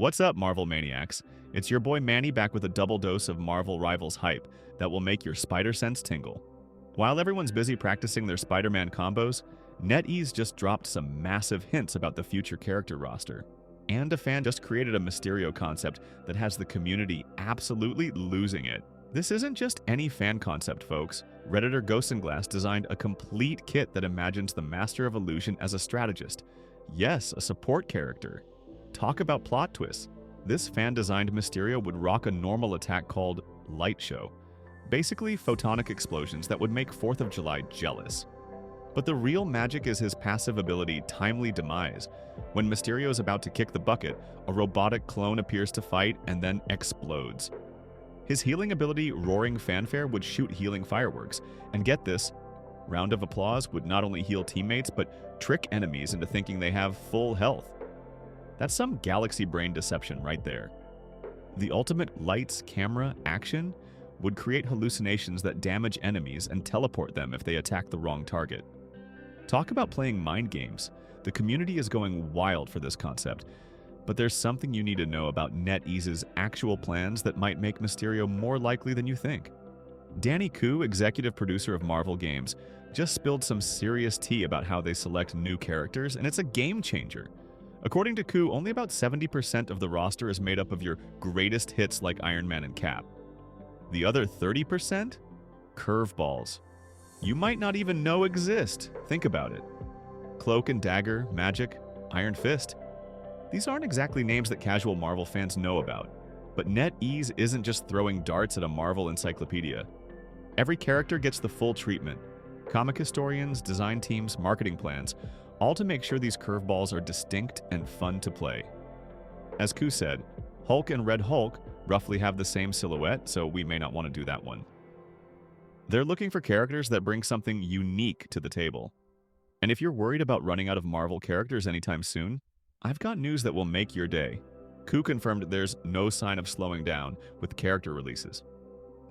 What's up, Marvel Maniacs? It's your boy Manny back with a double dose of Marvel Rivals hype that will make your spider sense tingle. While everyone's busy practicing their Spider-Man combos, NetEase just dropped some massive hints about the future character roster. And a fan just created a Mysterio concept that has the community absolutely losing it. This isn't just any fan concept, folks. Redditor Ghostenglass designed a complete kit that imagines the Master of Illusion as a strategist. Yes, a support character. Talk about plot twists. This fan-designed Mysterio would rock a normal attack called Light Show. Basically, photonic explosions that would make 4th of July jealous. But the real magic is his passive ability, Timely Demise. When Mysterio is about to kick the bucket, a robotic clone appears to fight and then explodes. His healing ability, Roaring Fanfare, would shoot healing fireworks. And get this, Round of Applause would not only heal teammates, but trick enemies into thinking they have full health. That's some galaxy brain deception right there. The ultimate lights, camera, action would create hallucinations that damage enemies and teleport them if they attack the wrong target. Talk about playing mind games. The community is going wild for this concept, but there's something you need to know about NetEase's actual plans that might make Mysterio more likely than you think. Danny Koo, executive producer of Marvel Games, just spilled some serious tea about how they select new characters, and it's a game changer. According to Koo, only about 70% of the roster is made up of your greatest hits like Iron Man and Cap. The other 30%? Curveballs. You might not even know exist. Think about it. Cloak and Dagger, Magic, Iron Fist. These aren't exactly names that casual Marvel fans know about. But NetEase isn't just throwing darts at a Marvel encyclopedia. Every character gets the full treatment. Comic historians, design teams, marketing plans, all to make sure these curveballs are distinct and fun to play. As Koo said, Hulk and Red Hulk roughly have the same silhouette, so we may not want to do that one. They're looking for characters that bring something unique to the table. And if you're worried about running out of Marvel characters anytime soon, I've got news that will make your day. Koo confirmed there's no sign of slowing down with character releases.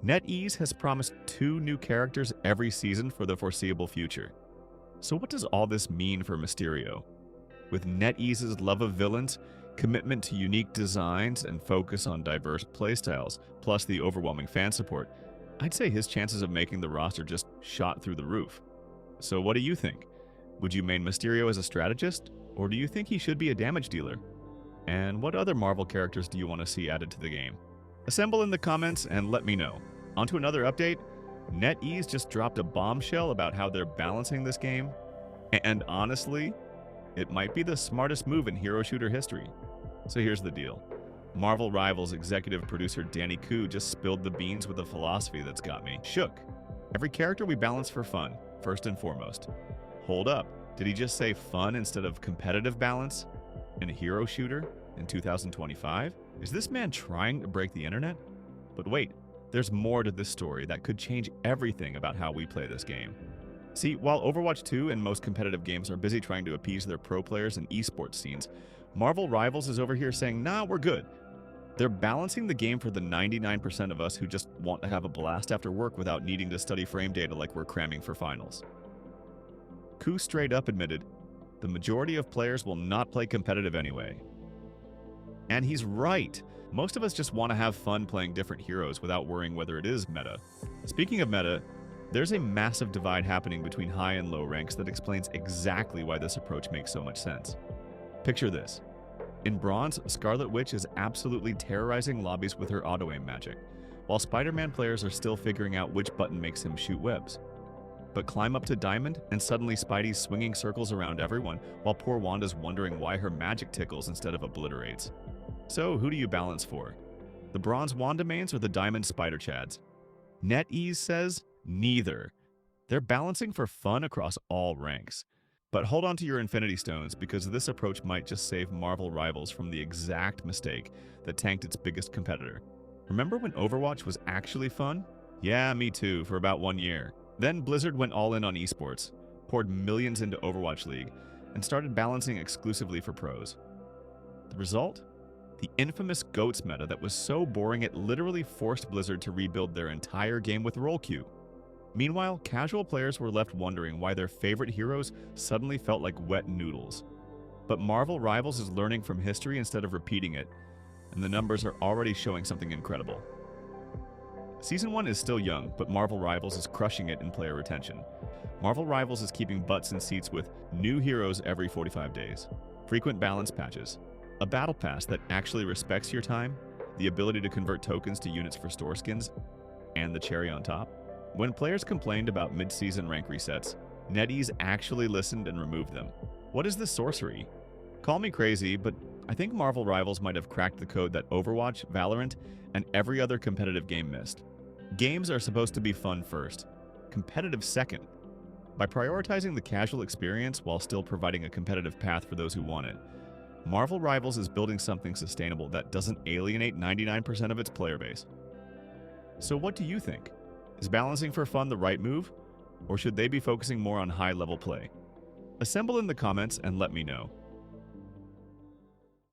NetEase has promised 2 new characters every season for the foreseeable future. So what does all this mean for Mysterio? With NetEase's love of villains, commitment to unique designs, and focus on diverse playstyles, plus the overwhelming fan support, I'd say his chances of making the roster just shot through the roof. So what do you think? Would you main Mysterio as a strategist, or do you think he should be a damage dealer? And what other Marvel characters do you want to see added to the game? Assemble in the comments and let me know. On to another update. NetEase just dropped a bombshell about how they're balancing this game, and honestly, it might be the smartest move in hero shooter history. So here's the deal. Marvel Rivals executive producer Danny Koo just spilled the beans with a philosophy that's got me shook. Every character we balance for fun, first and foremost. Hold up, did he just say fun instead of competitive balance in a hero shooter in 2025? Is this man trying to break the internet? But wait, there's more to this story that could change everything about how we play this game. See, while Overwatch 2 and most competitive games are busy trying to appease their pro players and esports scenes, Marvel Rivals is over here saying, nah, we're good. They're balancing the game for the 99% of us who just want to have a blast after work without needing to study frame data like we're cramming for finals. Koo straight up admitted, the majority of players will not play competitive anyway. And he's right. Most of us just want to have fun playing different heroes without worrying whether it is meta. Speaking of meta, there's a massive divide happening between high and low ranks that explains exactly why this approach makes so much sense. Picture this. In Bronze, Scarlet Witch is absolutely terrorizing lobbies with her auto-aim magic, while Spider-Man players are still figuring out which button makes him shoot webs. But climb up to Diamond, and suddenly Spidey's swinging circles around everyone, while poor Wanda's wondering why her magic tickles instead of obliterates. So who do you balance for? The Bronze Wanda mains or the Diamond Spider Chads? NetEase says neither. They're balancing for fun across all ranks. But hold on to your Infinity Stones, because this approach might just save Marvel Rivals from the exact mistake that tanked its biggest competitor. Remember when Overwatch was actually fun? Yeah, me too, for about 1 year. Then Blizzard went all in on esports, poured millions into Overwatch League, and started balancing exclusively for pros. The result? The infamous GOATS meta that was so boring it literally forced Blizzard to rebuild their entire game with role queue. Meanwhile, casual players were left wondering why their favorite heroes suddenly felt like wet noodles. But Marvel Rivals is learning from history instead of repeating it, and the numbers are already showing something incredible. Season 1 is still young, but Marvel Rivals is crushing it in player retention. Marvel Rivals is keeping butts in seats with new heroes every 45 days, frequent balance patches, a battle pass that actually respects your time, the ability to convert tokens to units for store skins, and the cherry on top. When players complained about mid-season rank resets, NetEase actually listened and removed them. What is this sorcery? Call me crazy, but I think Marvel Rivals might have cracked the code that Overwatch, Valorant, and every other competitive game missed. Games are supposed to be fun first, competitive second. By prioritizing the casual experience while still providing a competitive path for those who want it, Marvel Rivals is building something sustainable that doesn't alienate 99% of its player base. So what do you think? Is balancing for fun the right move? Or should they be focusing more on high-level play? Assemble in the comments and let me know.